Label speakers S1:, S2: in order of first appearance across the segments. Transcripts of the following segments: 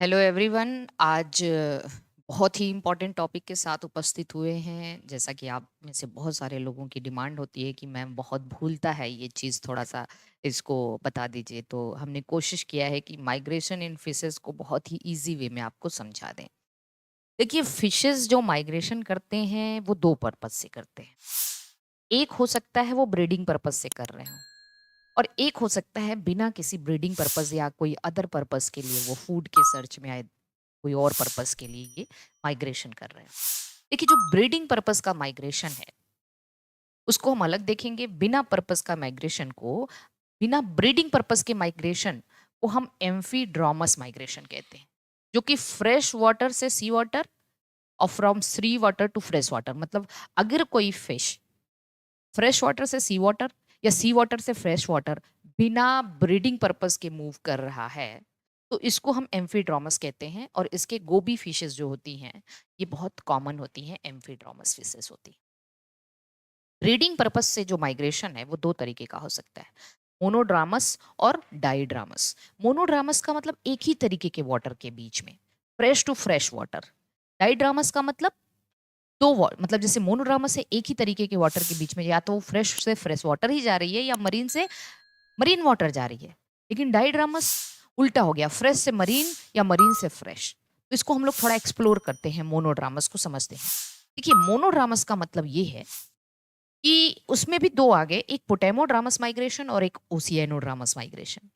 S1: Hello everyone. आज बहुत ही important topic के साथ उपस्थित हुए हैं। जैसा कि आप में से बहुत सारे लोगों की डिमांड होती है कि मैम बहुत भूलता है ये चीज़, थोड़ा सा इसको बता दीजिए। तो हमने कोशिश किया है कि माइग्रेशन इन फिशेस को बहुत ही इजी वे में आपको समझा दें। देखिए, फिशेस जो माइग्रेशन करते हैं वो दो पर्पज से करते हैं। एक हो सकता है वो ब्रीडिंग पर्पज से कर रहे हो, और एक हो सकता है बिना किसी ब्रीडिंग पर्पज या कोई अदर पर्पज के लिए, वो फूड के सर्च में आए, कोई और पर्पस के लिए ये माइग्रेशन कर रहे हैं। देखिए, जो ब्रीडिंग पर्पस का माइग्रेशन है उसको हम अलग देखेंगे। बिना पर्पस का माइग्रेशन को, बिना ब्रीडिंग पर्पस के माइग्रेशन को हम एम्फीड्रोमस माइग्रेशन कहते हैं, जो कि फ्रेश वाटर से सी वाटर और from sea water to fresh water, मतलब अगर कोई फिश फ्रेश वाटर से सी वाटर या सी वाटर से फ्रेश वाटर बिना ब्रीडिंग पर्पस के मूव कर रहा है, तो इसको हम एम्फीड्रोमस कहते हैं। और इसके गोबी फिशेस जो होती हैं, ये बहुत कॉमन होती हैं, एम्फीड्रोमस फिशेस होती हैं। ब्रीडिंग पर्पस से जो माइग्रेशन है वो दो तरीके का हो सकता है, मोनोड्रामस और डाइड्रामस। मोनोड्रामस का मतलब एक ही तरीके के वाटर के बीच में, फ्रेश टू फ्रेश वाटर। डाइड्रामस का मतलब मतलब जैसे मोनोड्रामा से एक ही तरीके के वाटर के बीच में या तो फ्रेश से फ्रेश वाटर ही जा रही है या मरीन से मरीन वाटर जा रही है। लेकिन डाइड्रामस उल्टा हो गया, फ्रेश से मरीन या मरीन से फ्रेश। तो इसको हम लोग थोड़ा एक्सप्लोर करते हैं, मोनोड्रामस को समझते हैं। देखिए, मोनोड्रामस का मतलब ये है कि उसमें भी दो आ गए, एक पोटेमोड्रामस माइग्रेशन और एक ओसियानोड्रामस माइग्रेशन।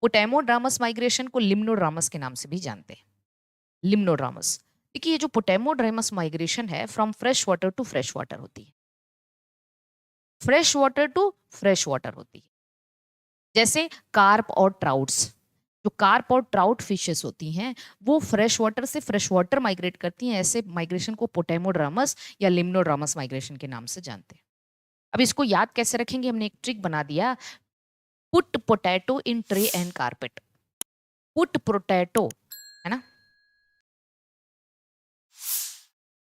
S1: पोटेमोड्रामस माइग्रेशन को लिम्नोड्रामस के नाम से भी जानते हैं, लिम्नोड्रामस। देखिए, ये जो पोटेमोड्रामस माइग्रेशन है from fresh water to fresh water होती है, fresh water to fresh water होती है। जैसे कार्प और ट्राउट्स, जो कार्प और ट्राउट फिशेस होती हैं वो फ्रेश वाटर से फ्रेश वाटर माइग्रेट करती हैं। ऐसे माइग्रेशन को पोटेमोड्रामस या लिम्नोड्रामस माइग्रेशन के नाम से जानते हैं। अब इसको याद कैसे रखेंगे, हमने एक ट्रिक बना दिया, put potato in tray and carpet. Put potato, है ना,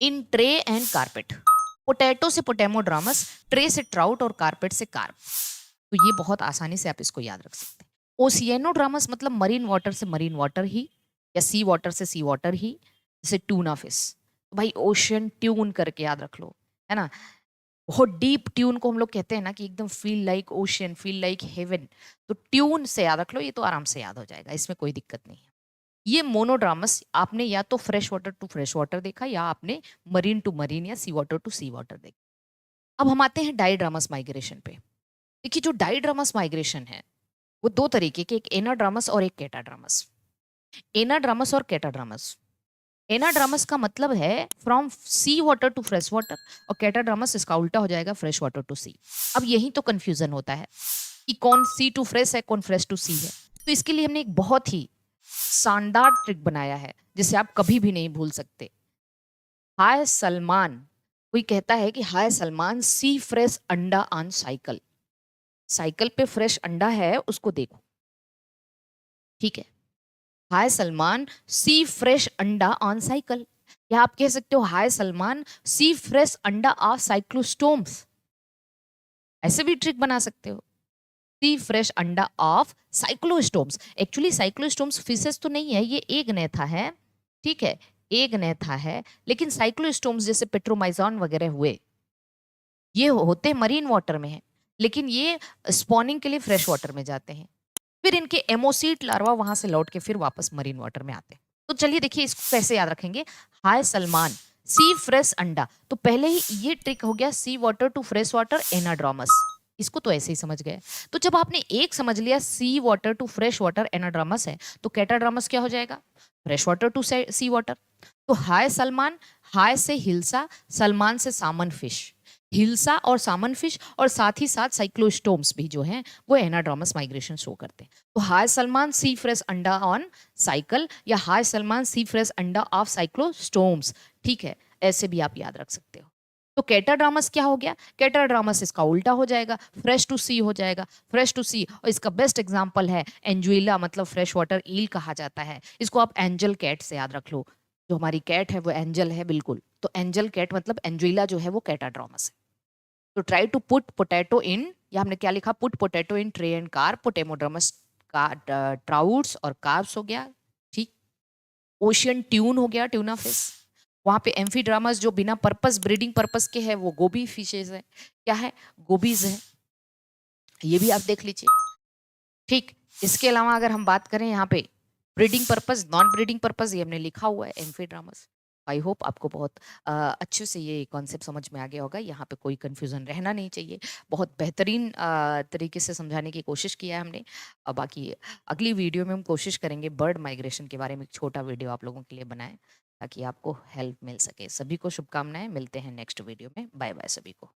S1: इन ट्रे एंड कारपेट। पोटैटो से पोटेमोड्रामस, ट्रे से ट्राउट और कारपेट से कार्प। तो ये बहुत आसानी से आप इसको याद रख सकते हैं। ओसियानोड्रामस मतलब मरीन वाटर से मरीन वाटर ही, या सी वाटर से सी वाटर ही, जैसे टूना फिश। तो भाई ओशियन ट्यून करके याद रख लो, है ना। बहुत डीप ट्यून को हम लोग कहते हैं ना कि एकदम feel like ocean, feel like heaven. तो ट्यून से याद रख लो, ये तो आराम से याद हो जाएगा, इसमें कोई दिक्कत नहीं है। ये मोनोड्रामस आपने या तो fresh water to fresh water देखा, या आपने मरीन टू मरीन या sea water to sea water देखा। अब हम आते हैं डाइड्रामस माइग्रेशन पे। देखिए, जो डाइड्रामस माइग्रेशन है वो दो तरीके के, एक एनाड्रामस और एक कैटाड्रामस। एनाड्रामस और कैटाड्रामस, एनाड्रामस का मतलब है from sea water to fresh water, और कैटाड्रामस इसका उल्टा हो जाएगा, फ्रेश वाटर टू सी। अब यही तो कंफ्यूजन होता है कि कौन सी टू फ्रेश है, कौन फ्रेश टू सी है। तो इसके लिए हमने एक बहुत ही शानदार ट्रिक बनाया है जिसे आप कभी भी नहीं भूल सकते। हाय सलमान, कोई कहता है कि हाय सलमान, सी फ्रेश अंडा ऑन साइकिल। साइकिल पे फ्रेश अंडा है, उसको देखो, ठीक है। हाय सलमान, सी फ्रेश अंडा ऑन साइकिल। या आप कह सकते हो हाय सलमान, सी फ्रेश अंडा ऑफ साइक्लोस्टोम्स। ऐसे भी ट्रिक बना सकते हो, सी फ्रेश अंडा of cyclostomes. Actually cyclostomes fishes तो नहीं है, ये एग नेथा है, ठीक है, एग नेथा है। लेकिन साइक्लोस्टोम्स जैसे पेट्रोमाइजॉन वगैरह हुए, ये होते मरीन वाटर में है, लेकिन ये स्पॉनिंग के लिए फ्रेश वाटर में जाते हैं। फिर इनके एमोसीट लार्वा वहां से लौट के फिर वापस मरीन वाटर में आते हैं। तो चलिए देखिए, इसको कैसे याद रखेंगे। हाय सलमान, सी फ्रेश अंडा, तो पहले ही ये ट्रिक हो गया, sea water to fresh water anadromous. इसको तो ऐसे ही समझ गए। तो जब आपने एक समझ लिया, sea water to fresh water anadromous है, तो कैटाड्रोमस क्या हो जाएगा, fresh water to sea water. तो हाय सलमान, हाय से हिल्सा, सलमान से सामन फिश, हिल्सा और सामन फिश, और साथ ही साथ साइक्लोस्टोम्स भी जो हैं वो एनाड्रोमस माइग्रेशन शो करते हैं। तो हाय सलमान, सी फ्रेश अंडा ऑन साइकिल, या हाय सलमान, सी फ्रेश अंडा ऑफ साइक्लोस्टोम्स, ठीक है, ऐसे भी आप याद रख सकते हो। तो कैटाड्रामस क्या हो गया, कैटाड्रामस इसका उल्टा हो जाएगा, फ्रेश टू सी हो जाएगा, फ्रेश टू सी। और इसका बेस्ट एग्जांपल है एंजुइला, मतलब फ्रेश वाटर ईल कहा जाता है इसको। आप एंजल कैट से याद रख लो, जो हमारी कैट है वो एंजल है, बिल्कुल। तो एंजल कैट मतलब एंजुइला जो है वो कैटाड्रामस है। तो try to put potato in, या हमने क्या लिखा, put potato in tray and car, potamodromous का ट्राउट्स और कार्ब्स हो गया, ठीक। ओशियन ट्यून हो गया, ट्यूना फिश। वहाँ पे एम्फीड्रामस जो बिना पर्पस, ब्रीडिंग पर्पस के है, वो गोबी फिशेज है। क्या है? गोबीज है। ये भी आप देख लीजिए। ठीक, इसके अलावा अगर हम बात करें यहाँ पे breeding purpose, non breeding purpose, ये हमने लिखा हुआ है एम्फीड्रामस। आई होप आपको बहुत अच्छे से ये कॉन्सेप्ट समझ में आ गया होगा। यहाँ पे कोई कंफ्यूजन रहना नहीं चाहिए। बहुत बेहतरीन तरीके से समझाने की कोशिश किया है हमने। बाकी अगली वीडियो में हम कोशिश करेंगे बर्ड माइग्रेशन के बारे में एक छोटा वीडियो आप लोगों के लिए बनाएं, ताकि आपको हेल्प मिल सके। सभी को शुभकामनाएं, मिलते हैं नेक्स्ट वीडियो में। बाय बाय सभी को।